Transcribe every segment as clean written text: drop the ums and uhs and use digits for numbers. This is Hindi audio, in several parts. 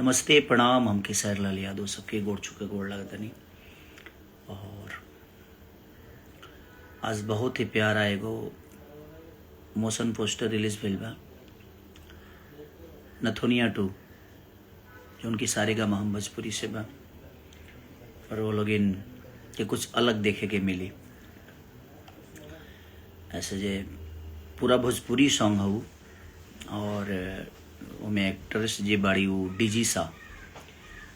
नमस्ते प्रणाम। हम केसर लाल यादव सबके गोड़ चुके गोड़ लगता नहीं। और आज बहुत ही प्यारा एगो मोशन पोस्टर रिलीज भेल बा नथुनिया 2 जो उनकी सारेगामा हम भोजपुरी से बा और वो लोग इन के कुछ अलग देखे के मिली। ऐसे जे पूरा भोजपुरी सॉन्ग हूँ और उनमें एक्ट्रेस जे बाड़ी वो डीजी सा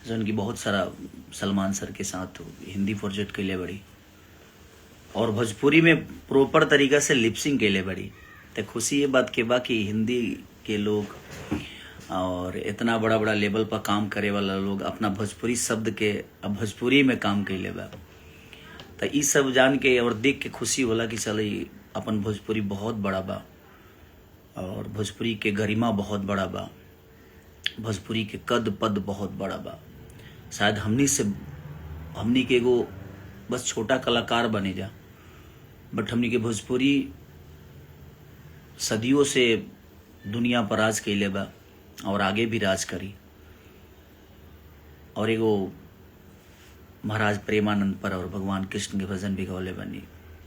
जो उनकी बहुत सारा सलमान सर के साथ हिंदी प्रोजेक्ट के लिए बड़ी और भोजपुरी में प्रॉपर तरीका से लिपसिंग के लिए बड़ी। तो खुशी ये बात के बा कि हिंदी के लोग और इतना बड़ा बड़ा लेवल पर काम करे वाला लोग अपना भोजपुरी शब्द के अब भोजपुरी में काम कैले बा। तो ये सब जान के और देख के खुशी होला कि चल अपन भोजपुरी बहुत बड़ा बा और भोजपुरी के गरिमा बहुत बड़ा बा, भोजपुरी के कद पद बहुत बड़ा बा। शायद हमनी के एगो बस छोटा कलाकार बने जा, बट हमनी के भोजपुरी सदियों से दुनिया पर राज कैले बा और आगे भी राज करी। और एगो महाराज प्रेमानंद पर और भगवान कृष्ण के भजन भी गौले बनी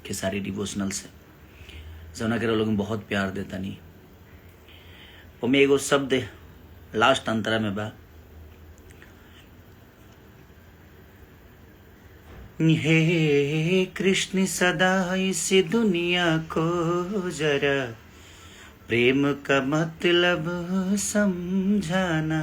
खेसारी डिवोशनल से जना के लोग बहुत प्यार देता नहीं। में एगो शब्द लास्ट अंतरा में बा, हे कृष्ण सदा इस दुनिया को जरा प्रेम का मतलब समझाना।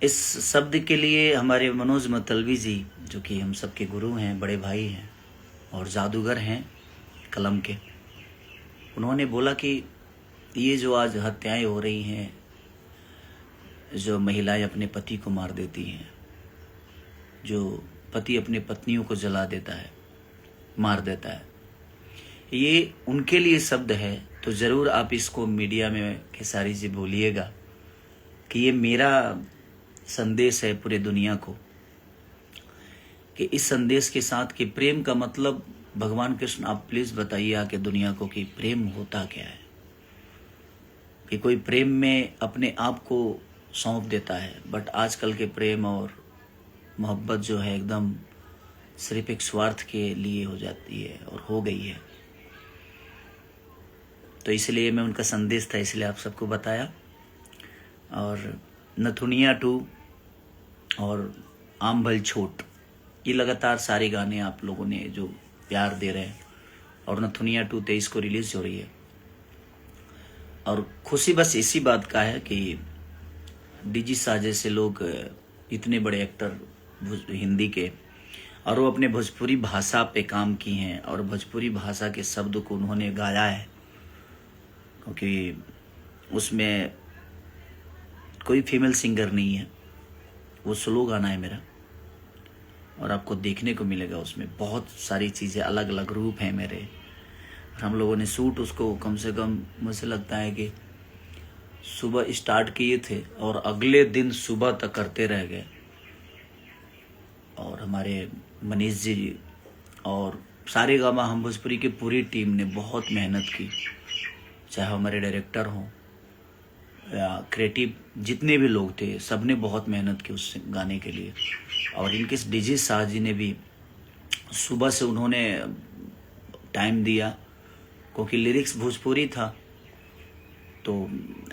इस शब्द के लिए हमारे मनोज मतलबी जी जो कि हम सबके गुरु हैं, बड़े भाई हैं और जादूगर हैं कलम के, उन्होंने बोला कि ये जो आज हत्याएं हो रही हैं, जो महिलाएं अपने पति को मार देती हैं, जो पति अपने पत्नियों को जला देता है, मार देता है, ये उनके लिए शब्द है। तो ज़रूर आप इसको मीडिया में खेसारी जी बोलिएगा कि ये मेरा संदेश है पूरे दुनिया को, कि इस संदेश के साथ कि प्रेम का मतलब भगवान कृष्ण आप प्लीज़ बताइए आके दुनिया को कि प्रेम होता क्या है। कि कोई प्रेम में अपने आप को सौंप देता है, बट आजकल के प्रेम और मोहब्बत जो है एकदम सिर्फ एक स्वार्थ के लिए हो जाती है और हो गई है। तो इसलिए मैं उनका संदेश था इसलिए आप सबको बताया। और नथुनिया 2 और आम भल छोट ये लगातार सारे गाने आप लोगों ने जो प्यार दे रहे हैं और नथुनिया 2 23 को रिलीज हो रही है। और खुशी बस इसी बात का है कि डीजी सा जैसे लोग इतने बड़े एक्टर हिंदी के और वो अपने भोजपुरी भाषा पे काम की हैं और भोजपुरी भाषा के शब्द को उन्होंने गाया है, क्योंकि उसमें कोई फीमेल सिंगर नहीं है, वो स्लो गाना है मेरा और आपको देखने को मिलेगा उसमें बहुत सारी चीज़ें, अलग अलग रूप हैं मेरे। और हम लोगों ने शूट उसको कम से कम मुझे लगता है कि सुबह स्टार्ट किए थे और अगले दिन सुबह तक करते रह गए। और हमारे मनीष जी और सारेगामा हम भोजपुरी की पूरी टीम ने बहुत मेहनत की, चाहे हमारे डायरेक्टर हों या क्रिएटिव जितने भी लोग थे, सब ने बहुत मेहनत की उस गाने के लिए। और इनके डीजे शाह जी ने भी सुबह से उन्होंने टाइम दिया, क्योंकि लिरिक्स भोजपुरी था। तो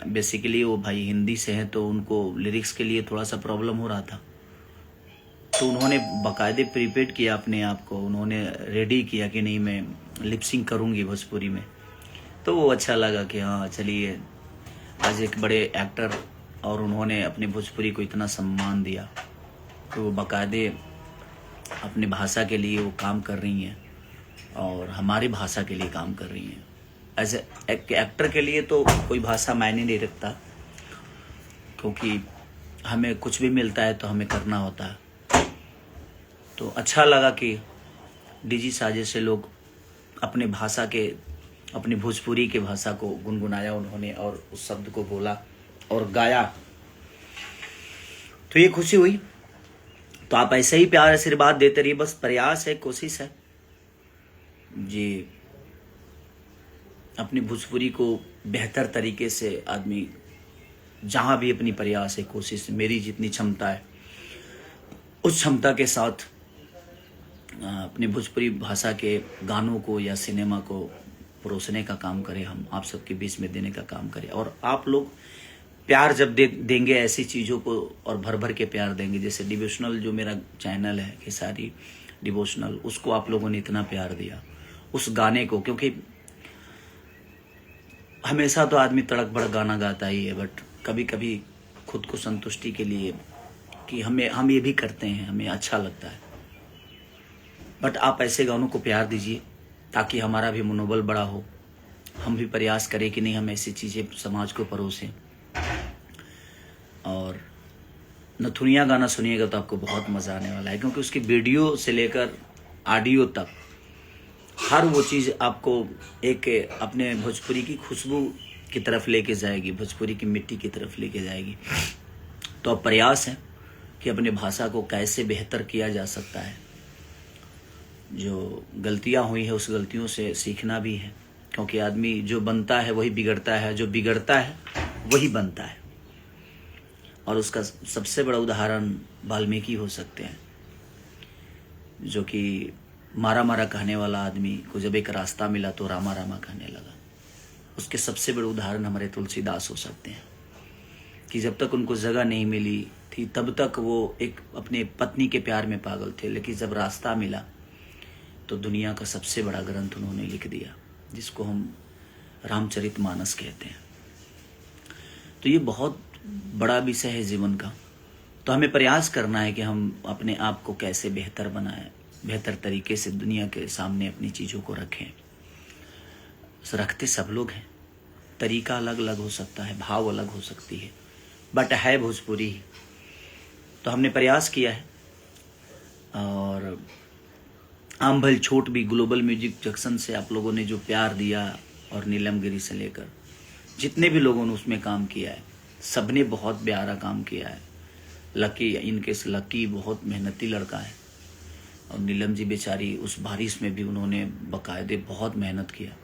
बेसिकली वो भाई हिंदी से हैं तो उनको लिरिक्स के लिए थोड़ा सा प्रॉब्लम हो रहा था, तो उन्होंने बाकायदे प्रिपेयर किया अपने आप को, उन्होंने रेडी किया कि नहीं मैं लिपसिंग करूँगी भोजपुरी में। तो वो अच्छा लगा कि हाँ चलिए आज एक बड़े एक्टर और उन्होंने अपने भोजपुरी को इतना सम्मान दिया, तो वो बाकायदे अपने भाषा के लिए वो काम कर रही हैं और हमारी भाषा के लिए काम कर रही हैं। एज एक एक्टर के लिए तो कोई भाषा मायने नहीं रखता, क्योंकि हमें कुछ भी मिलता है तो हमें करना होता है। तो अच्छा लगा कि डीजी साजे से लोग अपने भाषा के, अपनी भोजपुरी के भाषा को गुनगुनाया उन्होंने और उस शब्द को बोला और गाया, तो ये खुशी हुई। तो आप ऐसे ही प्यार आशीर्वाद देते रहिए, बस प्रयास है, कोशिश है जी अपनी भोजपुरी को बेहतर तरीके से आदमी जहाँ भी अपनी प्रयास है, कोशिश है, मेरी जितनी क्षमता है उस क्षमता के साथ अपने भोजपुरी भाषा के गानों को या सिनेमा को परोसने का काम करें, हम आप सबके बीच में देने का काम करें। और आप लोग प्यार जब देंगे ऐसी चीज़ों को, और भर भर के प्यार देंगे, जैसे डिवोशनल जो मेरा चैनल है खेसारी डिवोशनल, उसको आप लोगों ने इतना प्यार दिया, उस गाने को, क्योंकि हमेशा तो आदमी तड़क भड़क गाना गाता ही है, बट कभी कभी खुद को संतुष्टि के लिए कि हम ये भी करते हैं, हमें अच्छा लगता है, बट आप ऐसे गानों को प्यार दीजिए ताकि हमारा भी मनोबल बड़ा हो, हम भी प्रयास करें कि नहीं हम ऐसी चीज़ें समाज को परोसें। और नथुनिया गाना सुनिएगा तो आपको बहुत मज़ा आने वाला है, क्योंकि उसकी वीडियो से लेकर ऑडियो तक हर वो चीज़ आपको एक अपने भोजपुरी की खुशबू की तरफ लेके जाएगी, भोजपुरी की मिट्टी की तरफ लेके जाएगी। तो अब प्रयास है कि अपने भाषा को कैसे बेहतर किया जा सकता है। जो गलतियां हुई है उस गलतियों से सीखना भी है, क्योंकि आदमी जो बनता है वही बिगड़ता है, जो बिगड़ता है वही बनता है। और उसका सबसे बड़ा उदाहरण वाल्मीकि हो सकते हैं, जो कि मारा मारा कहने वाला आदमी को जब एक रास्ता मिला तो रामा रामा कहने लगा। उसके सबसे बड़े उदाहरण हमारे तुलसीदास हो सकते हैं, कि जब तक उनको जगह नहीं मिली थी तब तक वो एक अपने पत्नी के प्यार में पागल थे, लेकिन जब रास्ता मिला तो दुनिया का सबसे बड़ा ग्रंथ उन्होंने लिख दिया, जिसको हम रामचरितमानस कहते हैं। तो ये बहुत बड़ा विषय है जीवन का। तो हमें प्रयास करना है कि हम अपने आप को कैसे बेहतर बनाएं, बेहतर तरीके से दुनिया के सामने अपनी चीज़ों को रखें। रखते सब लोग हैं, तरीका अलग अलग हो सकता है, भाव अलग हो सकती है, बट है भोजपुरी ही। तो हमने प्रयास किया है। और आम भल छोट भी ग्लोबल म्यूजिक जंक्शन से आप लोगों ने जो प्यार दिया, और नीलमगिरी से लेकर जितने भी लोगों ने उसमें काम किया है, सबने बहुत प्यारा काम किया है। लकी, इनके लकी बहुत मेहनती लड़का है, और नीलम जी बेचारी उस बारिश में भी उन्होंने बाकायदे बहुत मेहनत किया,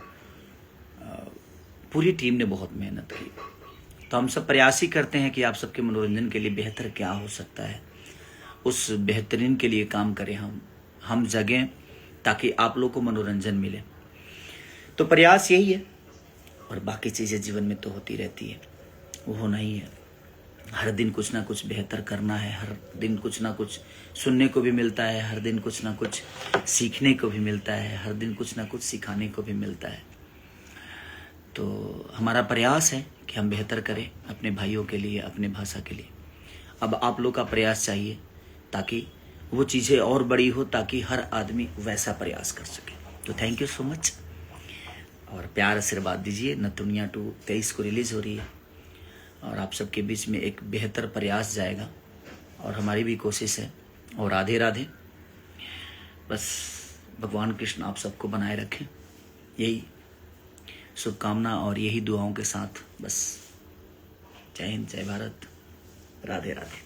पूरी टीम ने बहुत मेहनत की। तो हम सब प्रयास ही करते हैं कि आप सबके मनोरंजन के लिए बेहतर क्या हो सकता है, उस बेहतरीन के लिए काम करें, हम जगें ताकि आप लोग को मनोरंजन मिले। तो प्रयास यही है, और बाकी चीज़ें जीवन में तो होती रहती है, वो होना ही है। हर दिन कुछ ना कुछ बेहतर करना है, हर दिन कुछ ना कुछ सुनने को भी मिलता है, हर दिन कुछ ना कुछ सीखने को भी मिलता है, हर दिन कुछ ना कुछ सिखाने को भी मिलता है। तो हमारा प्रयास है कि हम बेहतर करें अपने भाइयों के लिए, अपने भाषा के लिए। अब आप लोग का प्रयास चाहिए ताकि वो चीज़ें और बड़ी हो, ताकि हर आदमी वैसा प्रयास कर सके। तो थैंक यू सो मच, और प्यार आशीर्वाद दीजिए। नथुनिया 2 23 को रिलीज़ हो रही है, और आप सबके बीच में एक बेहतर प्रयास जाएगा, और हमारी भी कोशिश है। और राधे राधे। बस भगवान कृष्ण आप सबको बनाए रखें, यही शुभकामना और यही दुआओं के साथ बस। जय हिंद, जय भारत, राधे राधे।